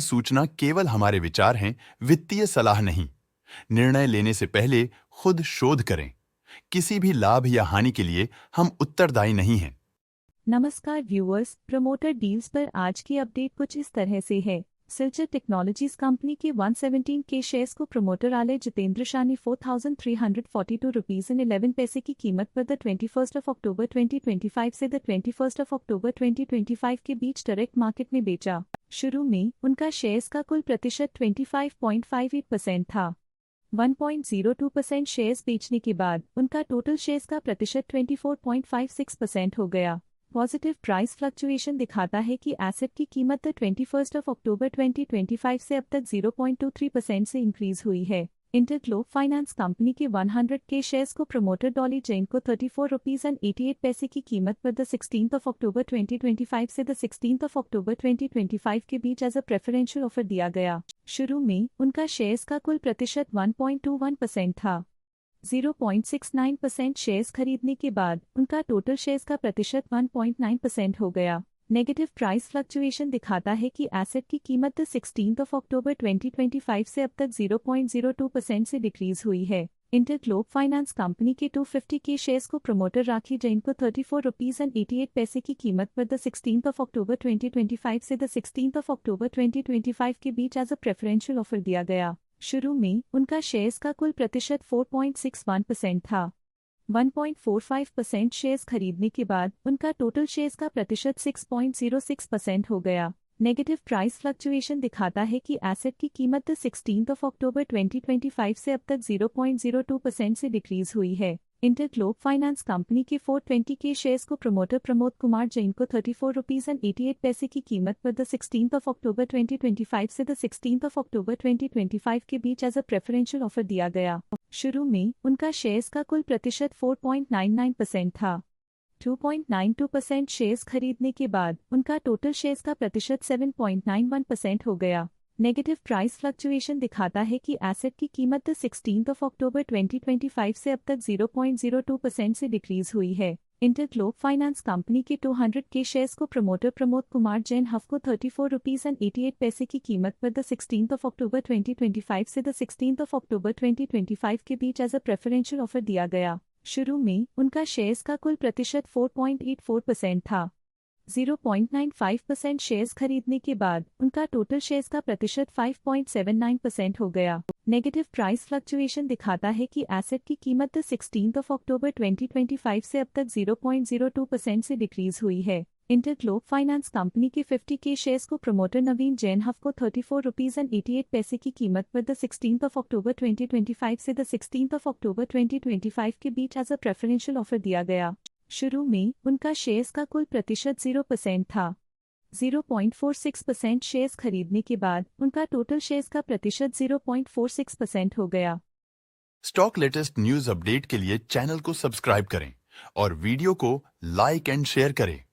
सूचना केवल हमारे विचार हैं, वित्तीय सलाह नहीं। निर्णय लेने से पहले खुद शोध करें। किसी भी लाभ या हानि के लिए हम उत्तरदायी नहीं हैं। नमस्कार व्यूअर्स, प्रमोटर डील्स पर आज की अपडेट कुछ इस तरह से है। सिल्चर टेक्नोलॉजीज कंपनी के 117 के शेयर्स को प्रमोटर आलय जितेंद्र शाह ने 4,342 रुपीज इन 11 पैसे की कीमत पर द 21 अक्टूबर 2025 से द 21 अक्टूबर 2025 के बीच डायरेक्ट मार्केट में बेचा। शुरू में उनका शेयर्स का कुल प्रतिशत 25.58% था। 1.02% शेयर्स बेचने के बाद उनका टोटल शेयर्स का प्रतिशत 24.56% हो गया। पॉजिटिव प्राइस फ्लक्चुएशन दिखाता है कि एसेट की कीमत 21 अक्टूबर 2025 से अब तक 0.23% से इंक्रीज हुई है। इंटरग्लोब फाइनेंस कंपनी के 100 के शेयर्स को प्रमोटर डॉली जैन को 34 रुपीज एंड 88 पैसे की कीमत पर द 16 अक्टूबर 2025 से द 16 अक्टूबर 2025 के बीच एज अ प्रेफरेंशियल ऑफर दिया गया। शुरू में उनका शेयर्स का कुल प्रतिशत 1.21% था। 0.69% शेयर्स खरीदने के बाद उनका टोटल शेयर्स का प्रतिशत 1.9% हो गया। नेगेटिव प्राइस फ्लक्चुएशन दिखाता है कि एसेट की कीमत 16 अक्टूबर 2025 से अब तक 0.02% से डिक्रीज हुई है। इंटरग्लोब फाइनेंस कंपनी के 250 के शेयर्स को प्रमोटर राखी जैन को 34 रुपीज एंड 88 पैसे की कीमत पर द 16 अक्टूबर 2025 से द 16 अक्टूबर 2025 के बीच एज अ प्रेफरेंशियल ऑफर दिया गया। शुरू में उनका शेयर्स का कुल प्रतिशत 4.61% था। 1.45% शेयर्स खरीदने के बाद उनका टोटल शेयर्स का प्रतिशत 6.06% हो गया। नेगेटिव प्राइस फ्लक्चुएशन दिखाता है कि एसेट की कीमत 16 अक्टूबर 2025 से अब तक 0.02% से डिक्रीज हुई है। इंटरग्लोब फाइनेंस कंपनी के 420 के शेयर्स को प्रमोटर प्रमोद कुमार जैन को 34 रुपीज एंड 88 पैसे की कीमत पर द 16 अक्टूबर 2025 से द 16 अक्टूबर 2025 के बीच एज अ प्रेफरेंशियल ऑफर दिया गया। शुरू में उनका शेयर्स का कुल प्रतिशत 4.99% था। 2.92% शेयर्स खरीदने के बाद उनका टोटल शेयर्स का प्रतिशत 7.91% हो गया। नेगेटिव प्राइस फ्लक्चुएशन दिखाता है कि एसेट की कीमत 16 अक्टूबर 2025 से अब तक 0.02% से डिक्रीज हुई है। इंटरग्लोब फाइनेंस कंपनी के 200 के शेयर्स को प्रमोटर प्रमोद कुमार जैन हफ को 34 रुपीज एंड 88 पैसे की कीमत पर द 16 अक्टूबर 2025 से द 16 अक्टूबर 2025 के बीच एज अ प्रेफरेंशियल ऑफर दिया गया। शुरू में उनका शेयर्स का कुल प्रतिशत 4.84% था। 0.95% शेयर्स खरीदने के बाद उनका टोटल शेयर्स का प्रतिशत 5.79% हो गया। नेगेटिव प्राइस फ्लक्चुएशन दिखाता है कि एसेट की कीमत 16 अक्टूबर 2025 से अब तक 0.02% से डिक्रीज हुई है। इंटरग्लोब फाइनेंस कंपनी के 50 के शेयर्स को प्रमोटर नवीन जैन हफ को 34 रुपीज एंड 88 पैसे की कीमत पर द 16 अक्टूबर 2025 से द 16 अक्टूबर 2025 के बीच एज अ प्रेफरेंशियल ऑफर दिया गया। शुरू में उनका शेयर्स का कुल प्रतिशत 0% था। 0.46% शेयर्स खरीदने के बाद उनका टोटल शेयर्स का प्रतिशत 0.46% हो गया। स्टॉक लेटेस्ट न्यूज अपडेट के लिए चैनल को सब्सक्राइब करें और वीडियो को लाइक एंड शेयर करें।